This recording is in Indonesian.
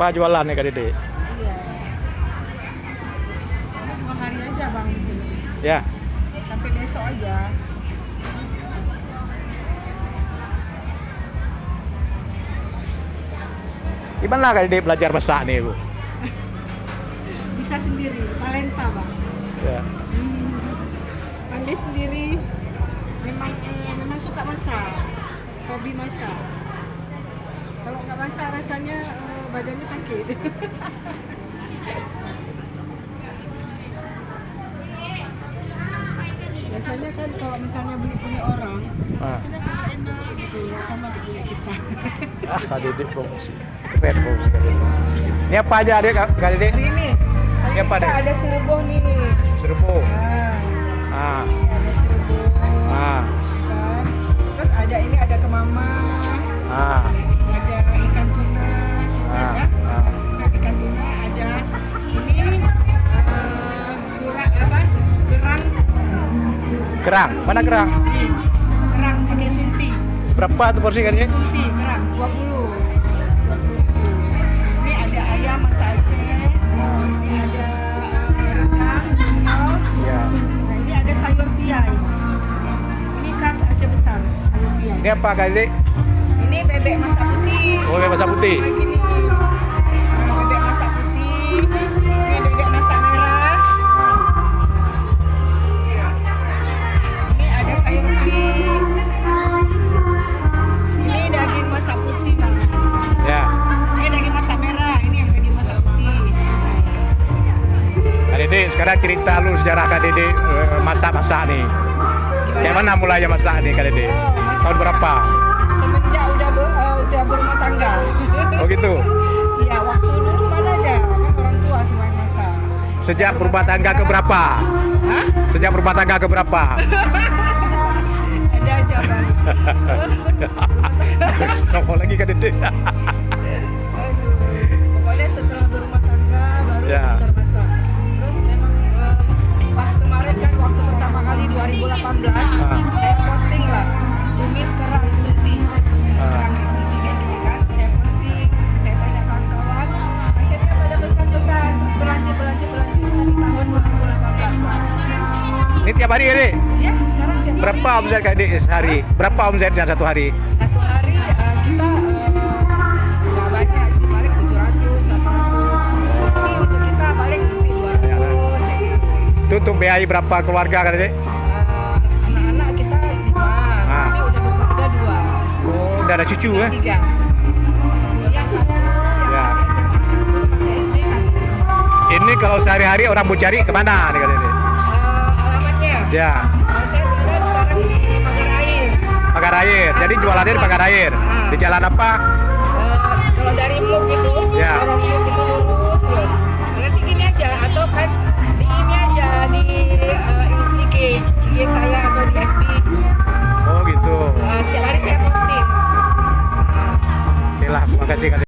apa jualan nih Kak Dede? Iya. 2 hari aja Bang di sini. Ya. Sampai besok aja. Gimana Kak Dede belajar masak nih Bu? Bisa sendiri, talenta Bang. Ya. Pandai sendiri. Memang suka masak. Hobi masak. Kalau nggak masak rasanya badannya sakit. Biasanya kan kalau misalnya beli punya orang, biasanya kan nggak enak gitu ya, sama di punya kita. Kak Dede promosi. Keren promosi Kak Dede. Ini apa aja Dek Kak Dede? Ini Ini apa kita nih? ada serbo nih. Serbu. Nah, Ah. ada serbo. Ah. Kan. Terus ada kemamang. Ah. Ada ikan tuna, Ah. ya. Ah. Nah, ikan tuna ada ini surat apa? Kerang. Kerang. Mana kerang? Nih, kerang pakai sunti. Berapa tuh porsi Kak Dede? Sunti kerang 20. 20.000. Ini ada ayam masak Aceh. Ini ada rendang, bungau. Ya. Nah, ini ada sayur tiai. Ini khas Aceh besar, sayur tiai. Ini apa Kak Dede? Ini bebek masak putih. Oh, bebek masak putih. Lagi nih. Bebek masak putih. Ini bebek masak merah. Ini ada sayur bening. Ini daging masak putih, Bang. Ya. Ini daging masak merah. Ini yang daging masak putih. Kak Dede, sekarang cerita lu sejarah Kak Dede masak-masak nih. Kayak mana mulainya masak nih Kak Dede? Tahun berapa? Semenjak udah berumah tangga. Oh gitu. Iya, waktu dulu mana ada, kan orang tua sih main masak. Sejak berumah tangga ke berapa? Hah? Sejak berumah tangga ke berapa? Ada aja, Bang. Ngomong lagi Kak Dede. Aduh. Pokoknya setelah berumah tangga baru Ya. belajar masak. Terus memang pas kemarin kan waktu pertama kali 2018 saya posting lah tumis kerang sunti. Kerang sunti kayak gitu kan. Saya posting, saya tanya kawan-kawan. Akhirnya pada pesan-pesan berlanjut dari tahun 2018. Ini tiap hari Kak Dede? Ya, sekarang tiap hari. Berapa omset Kak Dede sehari? Berapa omsetnya satu hari? Satu hari kita nggak banyak sih, paling 700, 800. Sih untuk kita paling nanti 200 kayak gitu. Itu untuk biaya berapa keluarga Kak Dede? Anak-anak kita 5, tapi udah berkeluarga 2. Oh, udah ada cucu ya? 3. Yang satu, Ya. yang masih SMA 1, masih SD 1. Ini kalau sehari-hari orang mau cari kemana nih Kak Dede? Alamatnya? Ya, Saya tinggal sekarang di Pagar Air. Pagar Air. Jadi jualannya di Pagar Air. Di jalan apa? Kalau dari Muk itu, Ya. orang Muk itu dulu